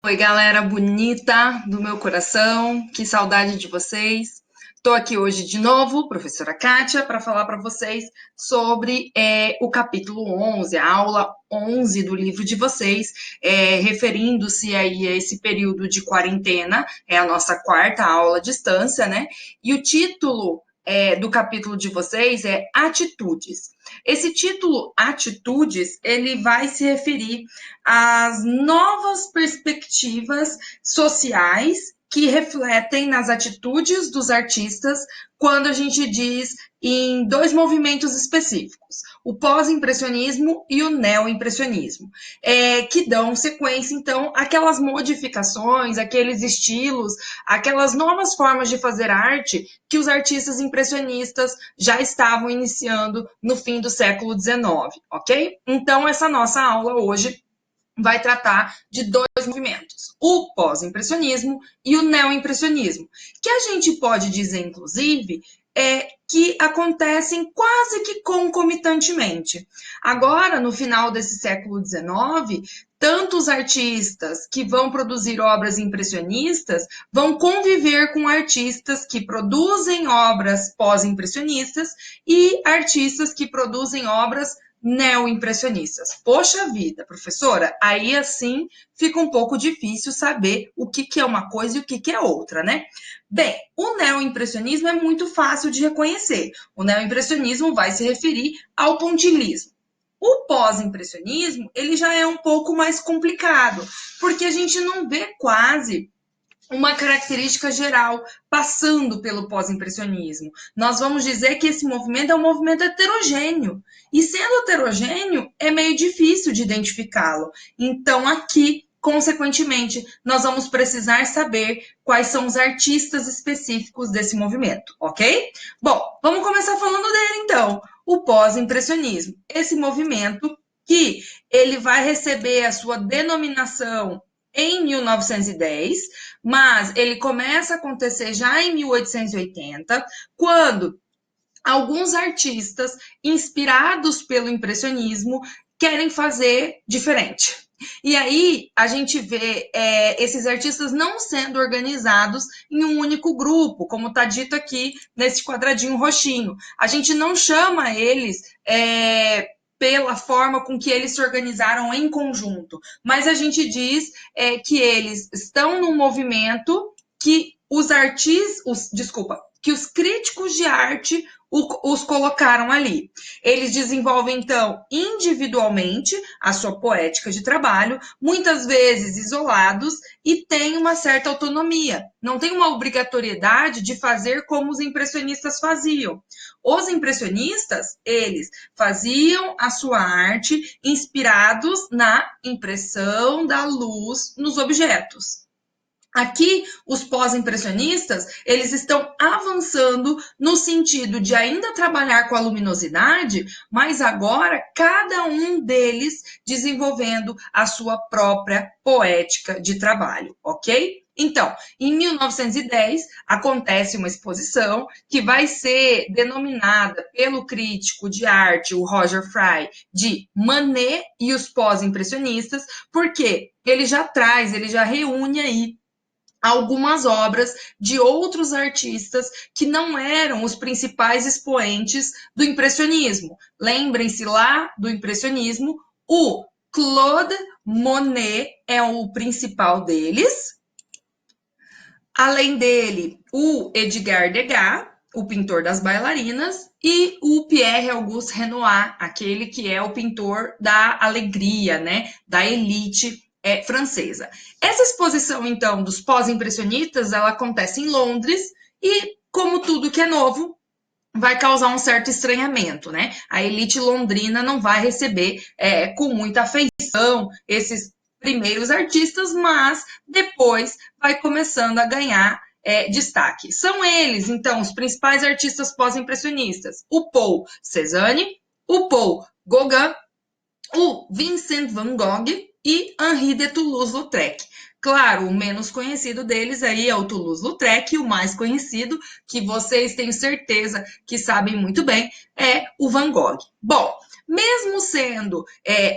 Oi, galera bonita do meu coração, que saudade de vocês. Estou aqui hoje de novo, professora Kátia, para falar para vocês sobre o capítulo 11, a aula 11 do livro de vocês, referindo-se aí a esse período de quarentena, é a nossa quarta aula à distância, né? E o título do capítulo de vocês é Atitudes. Esse título, Atitudes, ele vai se referir às novas perspectivas sociais que refletem nas atitudes dos artistas quando a gente diz em dois movimentos específicos, o pós-impressionismo e o neo-impressionismo, que dão sequência, então, àquelas modificações, aqueles estilos, aquelas novas formas de fazer arte que os artistas impressionistas já estavam iniciando no fim do século XIX, ok? Então, essa nossa aula hoje vai tratar de dois movimentos, o pós-impressionismo e o neo-impressionismo, que a gente pode dizer, inclusive, que acontecem quase que concomitantemente. Agora, no final desse século XIX, tantos artistas que vão produzir obras impressionistas vão conviver com artistas que produzem obras pós-impressionistas e artistas que produzem obras neo-impressionistas. Poxa vida, professora, aí assim fica um pouco difícil saber o que é uma coisa e o que é outra, né? Bem, o neo-impressionismo é muito fácil de reconhecer. O neo-impressionismo vai se referir ao pontilhismo. O pós-impressionismo, ele já é um pouco mais complicado, porque a gente não vê quase uma característica geral passando pelo pós-impressionismo. Nós vamos dizer que esse movimento é um movimento heterogêneo. E sendo heterogêneo, é meio difícil de identificá-lo. Então, aqui, consequentemente, nós vamos precisar saber quais são os artistas específicos desse movimento, ok? Bom, vamos começar falando dele, então. O pós-impressionismo. Esse movimento que ele vai receber a sua denominação em 1910, mas ele começa a acontecer já em 1880, quando alguns artistas inspirados pelo impressionismo querem fazer diferente. E aí a gente vê esses artistas não sendo organizados em um único grupo, como está dito aqui nesse quadradinho roxinho. A gente não chama eles pela forma com que eles se organizaram em conjunto, mas a gente diz que eles estão num movimento que que os críticos de arte os colocaram ali. Eles desenvolvem, então, individualmente a sua poética de trabalho, muitas vezes isolados, e têm uma certa autonomia. Não tem uma obrigatoriedade de fazer como os impressionistas faziam. Os impressionistas, eles faziam a sua arte inspirados na impressão da luz nos objetos. Aqui, os pós-impressionistas, eles estão avançando no sentido de ainda trabalhar com a luminosidade, mas agora cada um deles desenvolvendo a sua própria poética de trabalho, ok? Então, em 1910, acontece uma exposição que vai ser denominada pelo crítico de arte, o Roger Fry, de Manet e os pós-impressionistas, porque ele já reúne aí algumas obras de outros artistas que não eram os principais expoentes do impressionismo. Lembrem-se lá do impressionismo, o Claude Monet é o principal deles. Além dele, o Edgar Degas, o pintor das bailarinas, e o Pierre-Auguste Renoir, aquele que é o pintor da alegria, né, da elite francesa. Essa exposição, então, dos pós-impressionistas, ela acontece em Londres e, como tudo que é novo, vai causar um certo estranhamento, né? A elite londrina não vai receber com muita afeição esses primeiros artistas, mas depois vai começando a ganhar destaque. São eles, então, os principais artistas pós-impressionistas: o Paul Cézanne, o Paul Gauguin, o Vincent van Gogh e Henri de Toulouse-Lautrec. Claro, o menos conhecido deles aí é o Toulouse-Lautrec, e o mais conhecido, que vocês têm certeza que sabem muito bem, é o Van Gogh. Bom, mesmo sendo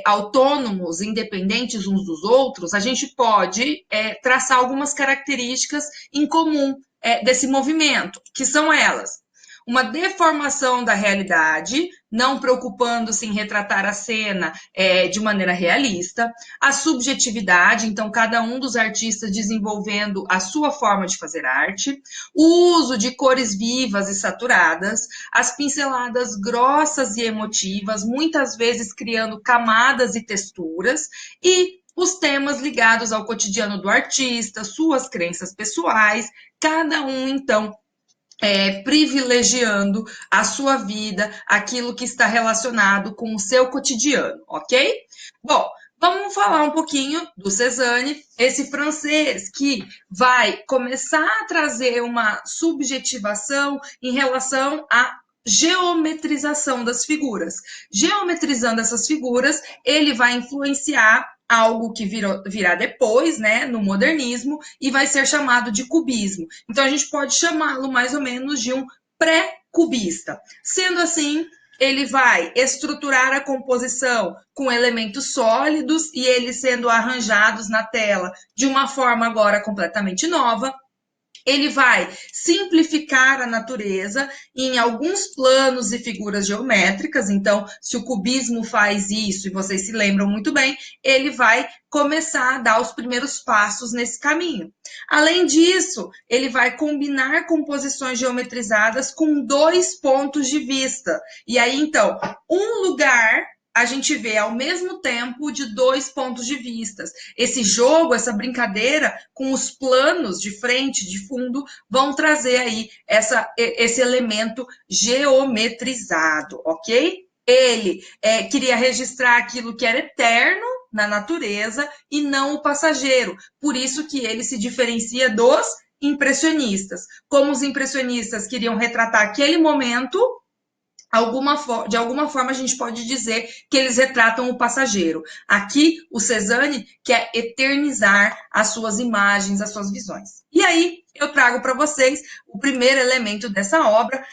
autônomos, independentes uns dos outros, a gente pode traçar algumas características em comum desse movimento, que são elas: uma deformação da realidade, não preocupando-se em retratar a cena de maneira realista, a subjetividade, então cada um dos artistas desenvolvendo a sua forma de fazer arte, o uso de cores vivas e saturadas, as pinceladas grossas e emotivas, muitas vezes criando camadas e texturas, e os temas ligados ao cotidiano do artista, suas crenças pessoais, cada um, então, privilegiando a sua vida, aquilo que está relacionado com o seu cotidiano, ok? Bom, vamos falar um pouquinho do Cézanne, esse francês que vai começar a trazer uma subjetivação em relação à geometrização das figuras. Geometrizando essas figuras, ele vai influenciar algo que virá depois, né, no modernismo, e vai ser chamado de cubismo. Então, a gente pode chamá-lo mais ou menos de um pré-cubista. Sendo assim, ele vai estruturar a composição com elementos sólidos e eles sendo arranjados na tela de uma forma agora completamente nova. Ele vai simplificar a natureza em alguns planos e figuras geométricas. Então, se o cubismo faz isso, e vocês se lembram muito bem, ele vai começar a dar os primeiros passos nesse caminho. Além disso, ele vai combinar composições geometrizadas com dois pontos de vista. E aí, então, um lugar a gente vê ao mesmo tempo de dois pontos de vista. Esse jogo, essa brincadeira com os planos de frente, de fundo, vão trazer aí esse elemento geometrizado, ok? Ele queria registrar aquilo que era eterno na natureza e não o passageiro. Por isso que ele se diferencia dos impressionistas. Como os impressionistas queriam retratar aquele momento, de alguma forma a gente pode dizer que eles retratam o passageiro. Aqui, o Cézanne quer eternizar as suas imagens, as suas visões. E aí, eu trago para vocês o primeiro elemento dessa obra,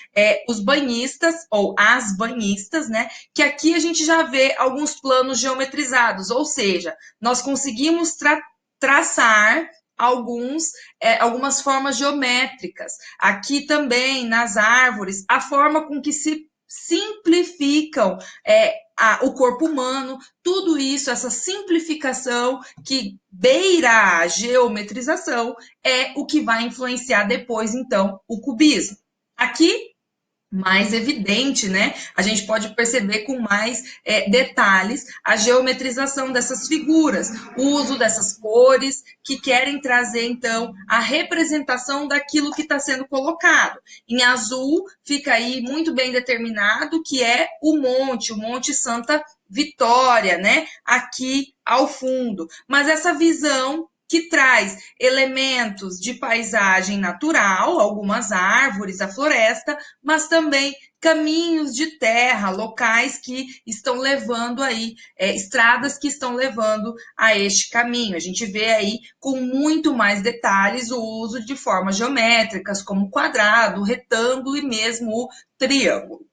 os banhistas, ou as banhistas, né? Que aqui a gente já vê alguns planos geometrizados, ou seja, nós conseguimos traçar algumas formas geométricas. Aqui também, nas árvores, a forma com que se simplificam o corpo humano, tudo isso, essa simplificação que beira a geometrização é o que vai influenciar depois, então, o cubismo. Aqui, mais evidente, né? A gente pode perceber com mais detalhes a geometrização dessas figuras, o uso dessas cores que querem trazer, então, a representação daquilo que está sendo colocado. Em azul, fica aí muito bem determinado que é o Monte Santa Vitória, né? Aqui ao fundo. Mas essa visão que traz elementos de paisagem natural, algumas árvores, a floresta, mas também caminhos de terra, locais que estão levando aí, estradas que estão levando a este caminho. A gente vê aí com muito mais detalhes o uso de formas geométricas, como quadrado, retângulo e mesmo o triângulo.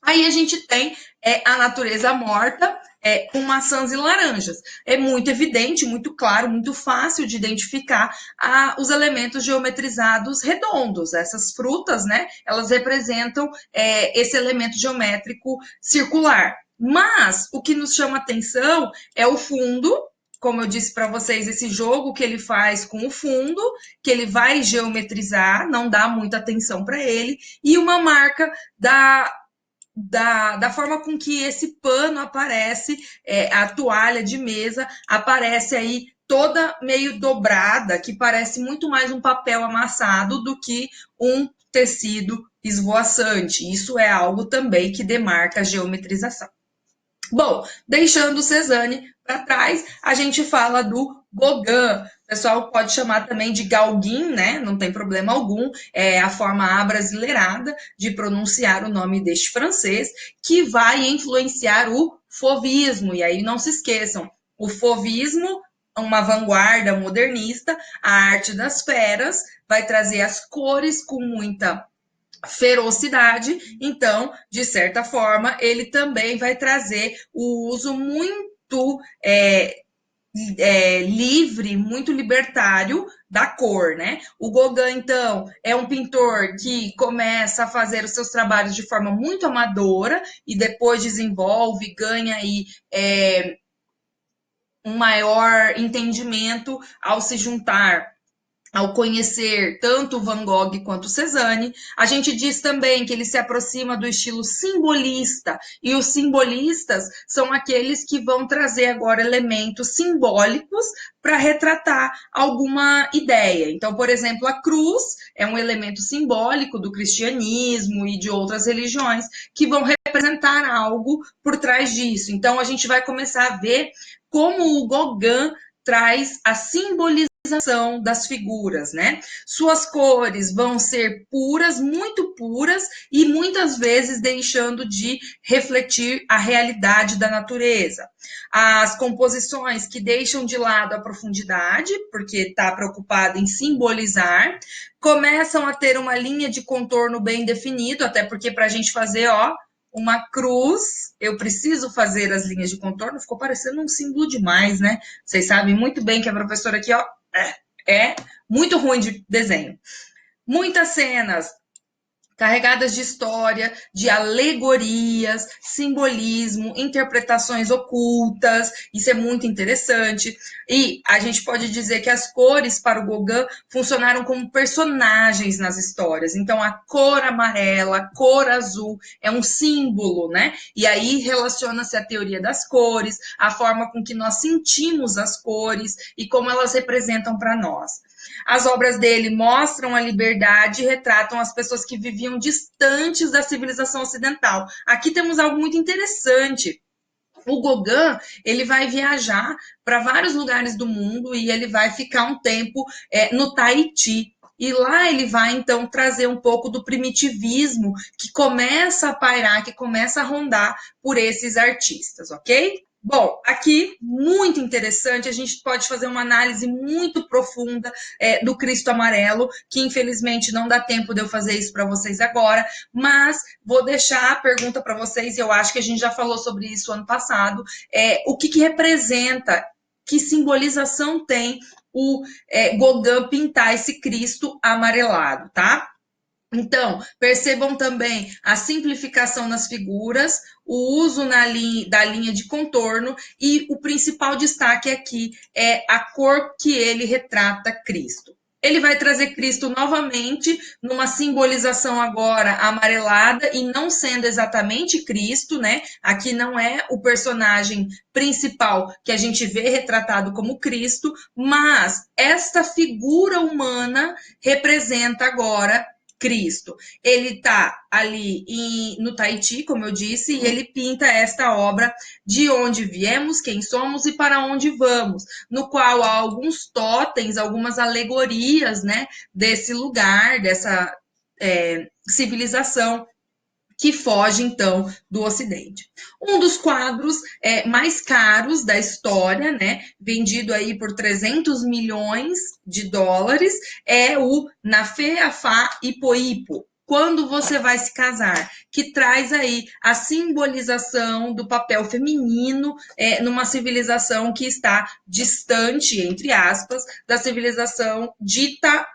Aí a gente tem a natureza morta com maçãs e laranjas. É muito evidente, muito claro, muito fácil de identificar os elementos geometrizados redondos. Essas frutas, né, elas representam esse elemento geométrico circular. Mas o que nos chama atenção é o fundo, como eu disse para vocês, esse jogo que ele faz com o fundo, que ele vai geometrizar, não dá muita atenção para ele, e uma marca da forma com que esse pano aparece, a toalha de mesa aparece aí toda meio dobrada, que parece muito mais um papel amassado do que um tecido esvoaçante. Isso é algo também que demarca a geometrização. Bom, deixando o Cézanne para trás, a gente fala do Gauguin. O pessoal pode chamar também de Gauguin, né? Não tem problema algum. É a forma abrasileirada de pronunciar o nome deste francês, que vai influenciar o fauvismo. E aí não se esqueçam, o fauvismo, uma vanguarda modernista, a arte das feras, vai trazer as cores com muita ferocidade, então, de certa forma, ele também vai trazer o uso muito livre, muito libertário da cor, né? O Gauguin, então, é um pintor que começa a fazer os seus trabalhos de forma muito amadora e depois desenvolve, ganha aí um maior entendimento ao se juntar, ao conhecer tanto Van Gogh quanto Cézanne. A gente diz também que ele se aproxima do estilo simbolista, e os simbolistas são aqueles que vão trazer agora elementos simbólicos para retratar alguma ideia. Então, por exemplo, a cruz é um elemento simbólico do cristianismo e de outras religiões que vão representar algo por trás disso. Então, a gente vai começar a ver como o Gauguin traz a simbolização das figuras, né? Suas cores vão ser puras, muito puras, e muitas vezes deixando de refletir a realidade da natureza. As composições que deixam de lado a profundidade, porque está preocupado em simbolizar, começam a ter uma linha de contorno bem definido, até porque para a gente fazer, ó, uma cruz, eu preciso fazer as linhas de contorno, ficou parecendo um símbolo demais, né? Vocês sabem muito bem que a professora aqui, ó, é muito ruim de desenho. Muitas cenas carregadas de história, de alegorias, simbolismo, interpretações ocultas, isso é muito interessante. E a gente pode dizer que as cores para o Gauguin funcionaram como personagens nas histórias. Então, a cor amarela, a cor azul é um símbolo, né? E aí relaciona-se a teoria das cores, a forma com que nós sentimos as cores e como elas representam para nós. As obras dele mostram a liberdade e retratam as pessoas que viviam distantes da civilização ocidental. Aqui temos algo muito interessante. O Gauguin, ele vai viajar para vários lugares do mundo e ele vai ficar um tempo no Tahiti. E lá ele vai, então, trazer um pouco do primitivismo que começa a pairar, que começa a rondar por esses artistas, ok? Bom, aqui, muito interessante, a gente pode fazer uma análise muito profunda do Cristo Amarelo, que infelizmente não dá tempo de eu fazer isso para vocês agora, mas vou deixar a pergunta para vocês, e eu acho que a gente já falou sobre isso ano passado, o que representa, que simbolização tem o Gauguin pintar esse Cristo amarelado, tá? Então, percebam também a simplificação nas figuras, o uso da linha de contorno e o principal destaque aqui é a cor que ele retrata Cristo. Ele vai trazer Cristo novamente numa simbolização agora amarelada e não sendo exatamente Cristo, né? Aqui não é o personagem principal que a gente vê retratado como Cristo, mas esta figura humana representa agora Cristo. Ele está ali no Tahiti, como eu disse, e ele pinta esta obra de onde viemos, quem somos e para onde vamos, no qual há alguns totens, algumas alegorias, né, desse lugar, dessa civilização que foge, então, do Ocidente. Um dos quadros mais caros da história, né, vendido aí por 300 milhões de dólares, é o Nafé Afá Ipoipo, Quando Você Vai Se Casar, que traz aí a simbolização do papel feminino numa civilização que está distante, entre aspas, da civilização dita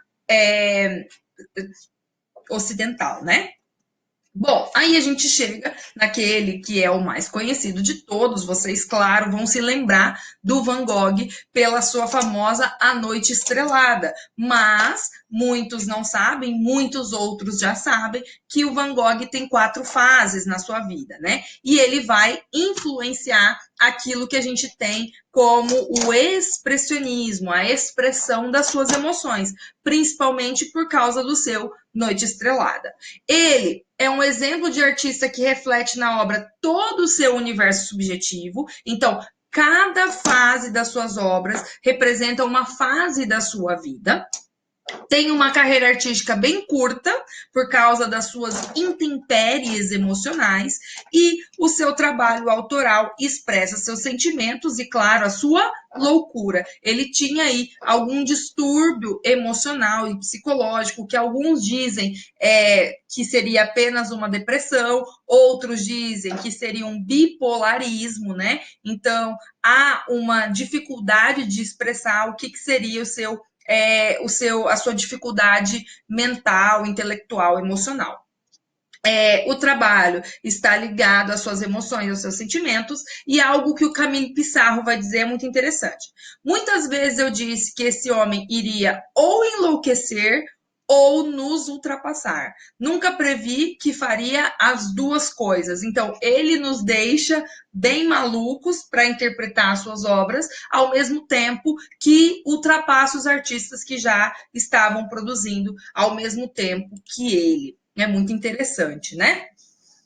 ocidental, né? Bom, aí a gente chega naquele que é o mais conhecido de todos, vocês, claro, vão se lembrar do Van Gogh pela sua famosa A Noite Estrelada, mas muitos não sabem, muitos outros já sabem que o Van Gogh tem 4 fases na sua vida, né? E ele vai influenciar aquilo que a gente tem como o expressionismo, a expressão das suas emoções, principalmente por causa do seu Noite Estrelada. Ele é um exemplo de artista que reflete na obra todo o seu universo subjetivo. Então, cada fase das suas obras representa uma fase da sua vida. Tem uma carreira artística bem curta, por causa das suas intempéries emocionais, e o seu trabalho autoral expressa seus sentimentos e, claro, a sua loucura. Ele tinha aí algum distúrbio emocional e psicológico, que alguns dizem que seria apenas uma depressão, outros dizem que seria um bipolarismo, né? Então, há uma dificuldade de expressar o que seria a sua dificuldade mental, intelectual, emocional. O trabalho está ligado às suas emoções, aos seus sentimentos, e algo que o Camille Pissarro vai dizer é muito interessante. Muitas vezes eu disse que esse homem iria ou enlouquecer ou nos ultrapassar. Nunca previ que faria as duas coisas. Então, ele nos deixa bem malucos para interpretar suas obras, ao mesmo tempo que ultrapassa os artistas que já estavam produzindo ao mesmo tempo que ele. É muito interessante, né?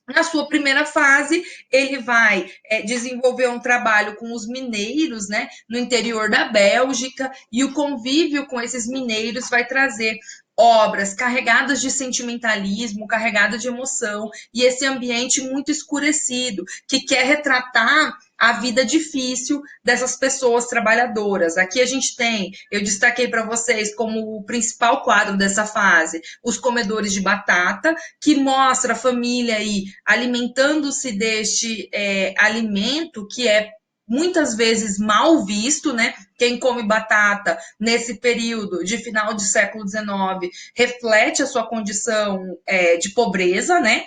Na sua primeira fase, ele vai desenvolver um trabalho com os mineiros, né, no interior da Bélgica, e o convívio com esses mineiros vai trazer obras carregadas de sentimentalismo, carregadas de emoção, e esse ambiente muito escurecido, que quer retratar a vida difícil dessas pessoas trabalhadoras. Aqui a gente tem, eu destaquei para vocês como o principal quadro dessa fase, os comedores de batata, que mostra a família aí alimentando-se deste alimento que é muitas vezes mal visto, né? Quem come batata nesse período de final do século XIX reflete a sua condição de pobreza, né?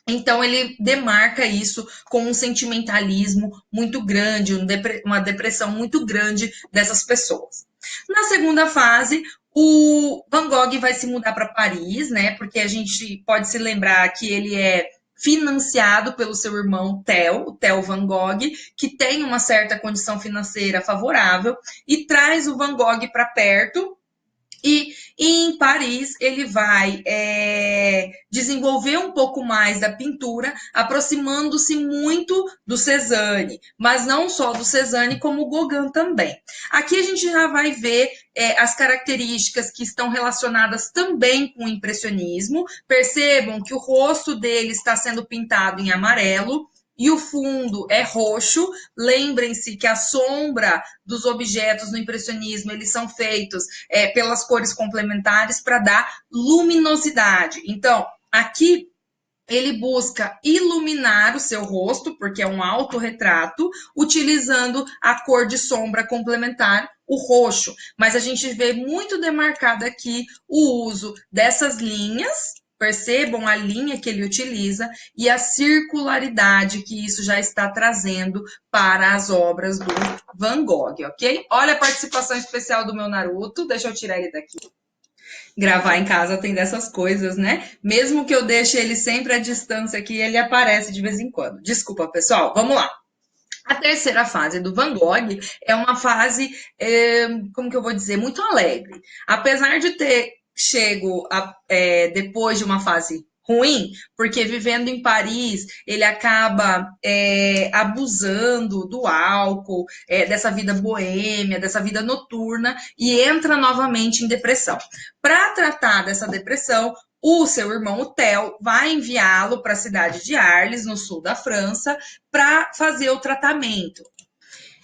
Então, ele demarca isso com um sentimentalismo muito grande, uma depressão muito grande dessas pessoas. Na segunda fase, o Van Gogh vai se mudar para Paris, né? Porque a gente pode se lembrar que ele é financiado pelo seu irmão Theo, o Theo Van Gogh, que tem uma certa condição financeira favorável, e traz o Van Gogh para perto. E em Paris ele vai desenvolver um pouco mais da pintura, aproximando-se muito do Cézanne, mas não só do Cézanne, como o Gauguin também. Aqui a gente já vai ver as características que estão relacionadas também com o impressionismo. Percebam que o rosto dele está sendo pintado em amarelo, e o fundo é roxo. Lembrem-se que a sombra dos objetos no impressionismo, eles são feitos pelas cores complementares para dar luminosidade. Então, aqui ele busca iluminar o seu rosto, porque é um autorretrato, utilizando a cor de sombra complementar, o roxo. Mas a gente vê muito demarcado aqui o uso dessas linhas. Percebam a linha que ele utiliza e a circularidade que isso já está trazendo para as obras do Van Gogh, ok? Olha a participação especial do meu Naruto. Deixa eu tirar ele daqui. Gravar em casa tem dessas coisas, né? Mesmo que eu deixe ele sempre à distância aqui, ele aparece de vez em quando. Desculpa, pessoal. Vamos lá. A terceira fase do Van Gogh é uma fase, como que eu vou dizer, muito alegre. Apesar de ter chego depois de uma fase ruim, porque vivendo em Paris, ele acaba abusando do álcool, dessa vida boêmia, dessa vida noturna, e entra novamente em depressão. Para tratar dessa depressão, o seu irmão, o Theo, vai enviá-lo para a cidade de Arles, no sul da França, para fazer o tratamento.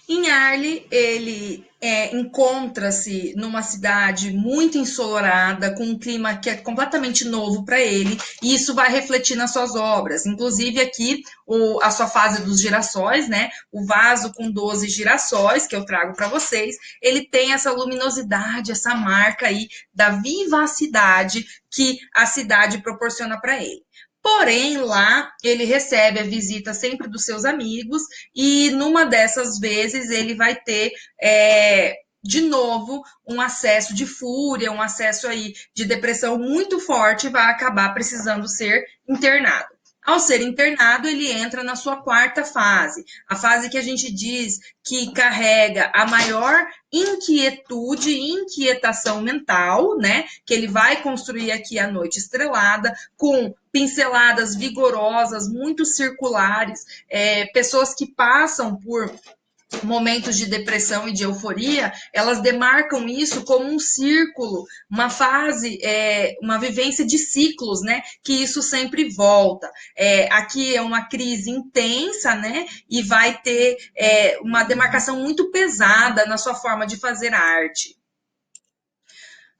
Em Arles, ele encontra-se numa cidade muito ensolarada, com um clima que é completamente novo para ele, e isso vai refletir nas suas obras. Inclusive aqui, a sua fase dos girassóis, né? O vaso com 12 girassóis, que eu trago para vocês, ele tem essa luminosidade, essa marca aí da vivacidade que a cidade proporciona para ele. Porém, lá ele recebe a visita sempre dos seus amigos, e numa dessas vezes ele vai ter de novo um acesso de fúria, um acesso aí de depressão muito forte, e vai acabar precisando ser internado. Ao ser internado, ele entra na sua quarta fase, a fase que a gente diz que carrega a maior inquietude e inquietação mental, né? Que ele vai construir aqui a Noite Estrelada, com pinceladas vigorosas, muito circulares, pessoas que passam por momentos de depressão e de euforia, elas demarcam isso como um círculo, uma fase, uma vivência de ciclos, né? Que isso sempre volta. Aqui é uma crise intensa, né? E vai ter uma demarcação muito pesada na sua forma de fazer arte.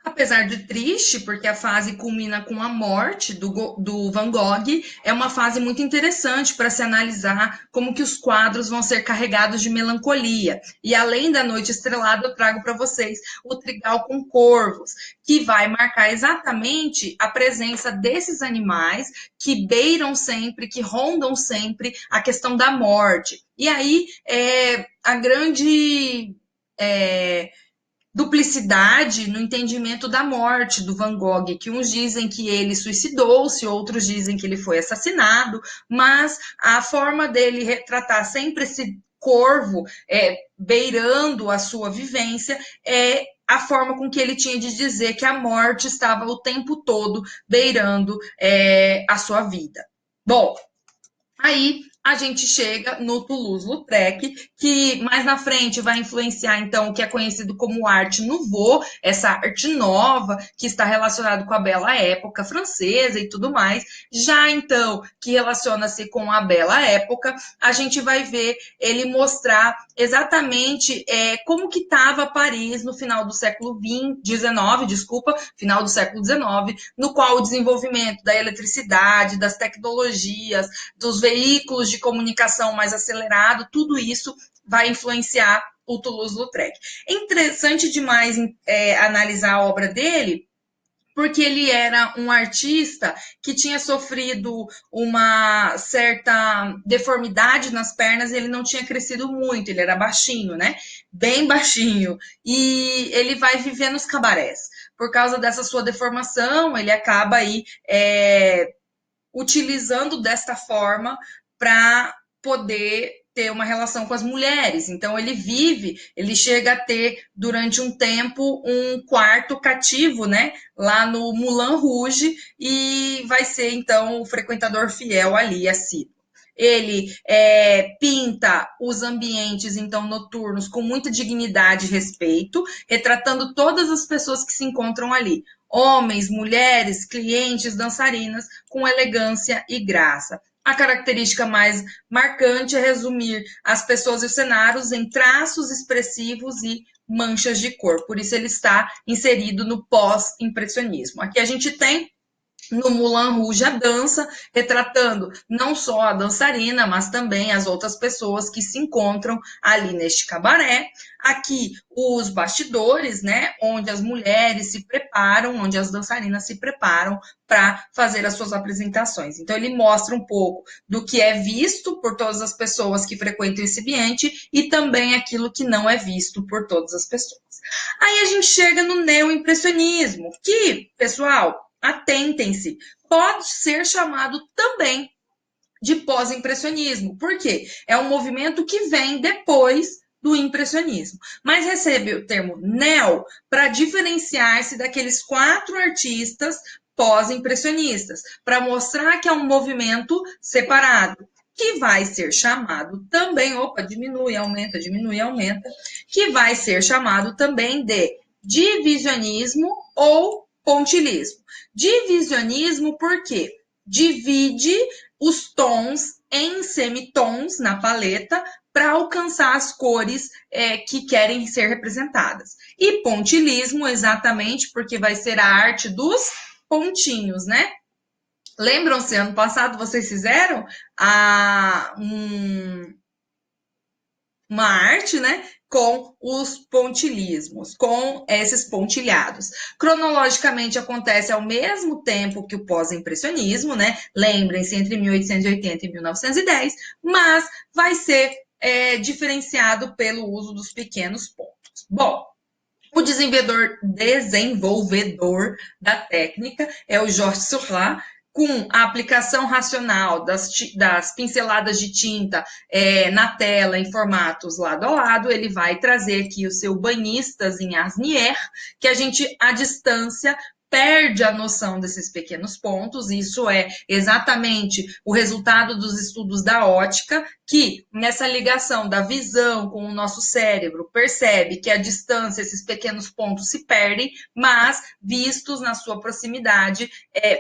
Apesar de triste, porque a fase culmina com a morte do Van Gogh, é uma fase muito interessante para se analisar como que os quadros vão ser carregados de melancolia. E além da Noite Estrelada, eu trago para vocês o Trigal com Corvos, que vai marcar exatamente a presença desses animais que beiram sempre, que rondam sempre a questão da morte. E aí, a grande... duplicidade no entendimento da morte do Van Gogh, que uns dizem que ele suicidou-se, outros dizem que ele foi assassinado, mas a forma dele retratar sempre esse corvo beirando a sua vivência é a forma com que ele tinha de dizer que a morte estava o tempo todo beirando a sua vida. Bom, aí a gente chega no Toulouse-Lautrec, que mais na frente vai influenciar, então, o que é conhecido como arte nouveau, essa arte nova, que está relacionado com a Bela Época francesa e tudo mais. Já, então, que relaciona-se com a Bela Época, a gente vai ver ele mostrar exatamente como que estava Paris no final do século final do século XIX, no qual o desenvolvimento da eletricidade, das tecnologias, dos veículos de comunicação mais acelerado, tudo isso vai influenciar o Toulouse-Lautrec. É interessante demais analisar a obra dele, porque ele era um artista que tinha sofrido uma certa deformidade nas pernas, ele não tinha crescido muito, ele era baixinho, né? Bem baixinho. E ele vai viver nos cabarés. Por causa dessa sua deformação, ele acaba aí utilizando desta forma para poder ter uma relação com as mulheres. Então ele chega a ter durante um tempo um quarto cativo, né, lá no Moulin Rouge, e vai ser então o frequentador fiel ali assíduo. Ele pinta os ambientes, então, noturnos com muita dignidade e respeito, retratando todas as pessoas que se encontram ali. Homens, mulheres, clientes, dançarinas, com elegância e graça. A característica mais marcante é resumir as pessoas e os cenários em traços expressivos e manchas de cor. Por isso ele está inserido no pós-impressionismo. Aqui a gente tem no Moulin Rouge a dança, retratando não só a dançarina, mas também as outras pessoas que se encontram ali neste cabaré. Aqui os bastidores, né, onde as mulheres se preparam, onde as dançarinas se preparam para fazer as suas apresentações. Então ele mostra um pouco do que é visto por todas as pessoas que frequentam esse ambiente e também aquilo que não é visto por todas as pessoas. Aí a gente chega no neoimpressionismo, que, pessoal, atentem-se, pode ser chamado também de pós-impressionismo. Por quê? É um movimento que vem depois do impressionismo, mas recebe o termo neo para diferenciar-se daqueles 4 artistas pós-impressionistas, para mostrar que é um movimento separado, que vai ser chamado também, aumenta, que vai ser chamado também de divisionismo ou pontilismo. Divisionismo porque divide os tons em semitons na paleta para alcançar as cores que querem ser representadas. E pontilismo, exatamente, porque vai ser a arte dos pontinhos, né? Lembram-se, ano passado vocês fizeram uma arte, né, com os pontilismos, com esses pontilhados. Cronologicamente acontece ao mesmo tempo que o pós-impressionismo, né? Lembrem-se, entre 1880 e 1910, mas vai ser diferenciado pelo uso dos pequenos pontos. Bom, o desenvolvedor da técnica é o Georges Seurat, com a aplicação racional das pinceladas de tinta na tela em formatos lado a lado, ele vai trazer aqui o seu Banhistas em Asnières, que a gente, à distância, perde a noção desses pequenos pontos. Isso é exatamente o resultado dos estudos da ótica, que nessa ligação da visão com o nosso cérebro percebe que a distância, esses pequenos pontos se perdem, mas vistos na sua proximidade,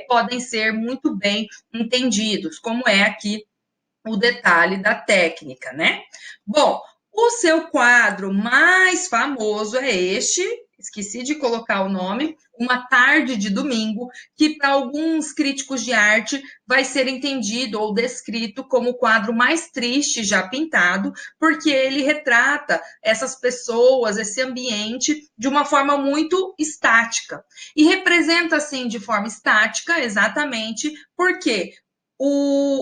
podem ser muito bem entendidos, como é aqui o detalhe da técnica, né? Bom, o seu quadro mais famoso é este, esqueci de colocar o nome, Uma Tarde de Domingo, que para alguns críticos de arte vai ser entendido ou descrito como o quadro mais triste já pintado, porque ele retrata essas pessoas, esse ambiente, de uma forma muito estática. E representa, assim, de forma estática, exatamente porque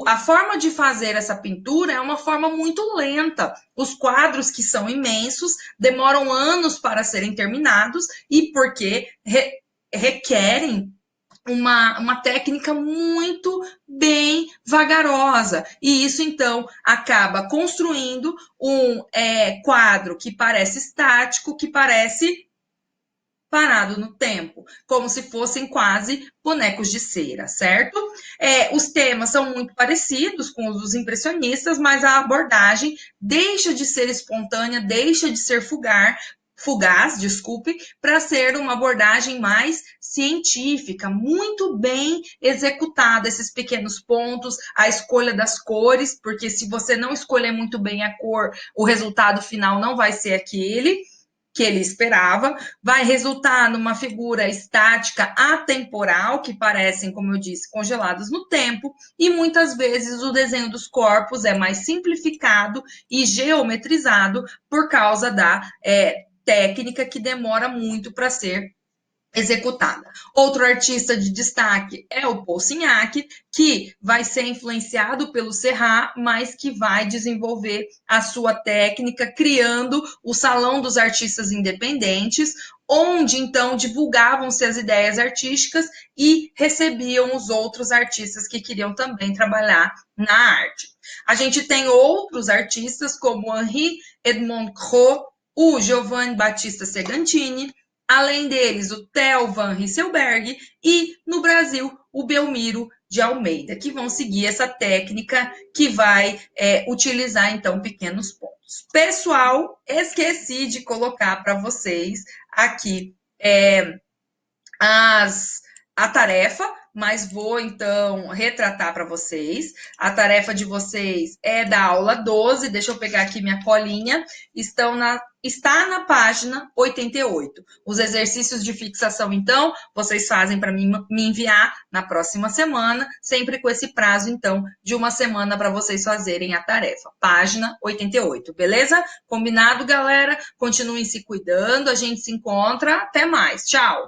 a forma de fazer essa pintura é uma forma muito lenta. Os quadros, que são imensos, demoram anos para serem terminados e porque requerem uma técnica muito bem vagarosa. E isso, então, acaba construindo um quadro que parece estático, que parece parado no tempo, como se fossem quase bonecos de cera, certo? Os temas são muito parecidos com os dos impressionistas, mas a abordagem deixa de ser espontânea, deixa de ser fugaz, desculpe, para ser uma abordagem mais científica, muito bem executada, esses pequenos pontos, a escolha das cores, porque se você não escolher muito bem a cor, o resultado final não vai ser aquele que ele esperava, vai resultar numa figura estática atemporal, que parecem, como eu disse, congelados no tempo, e muitas vezes o desenho dos corpos é mais simplificado e geometrizado por causa da técnica que demora muito para ser executada. Outro artista de destaque é o Paul Signac, que vai ser influenciado pelo Serrat, mas que vai desenvolver a sua técnica criando o Salão dos Artistas Independentes, onde então divulgavam-se as ideias artísticas e recebiam os outros artistas que queriam também trabalhar na arte. A gente tem outros artistas como Henri Edmond Croix, o Giovanni Battista Segantini, além deles, o Theo Van Rysselberghe e, no Brasil, o Belmiro de Almeida, que vão seguir essa técnica que vai utilizar, então, pequenos pontos. Pessoal, esqueci de colocar para vocês aqui a tarefa, mas vou então retratar para vocês. A tarefa de vocês é da aula 12, deixa eu pegar aqui minha colinha, está na página 88. Os exercícios de fixação, então, vocês fazem para me enviar na próxima semana, sempre com esse prazo, então, de uma semana para vocês fazerem a tarefa. Página 88, beleza? Combinado, galera? Continuem se cuidando, a gente se encontra. Até mais. Tchau!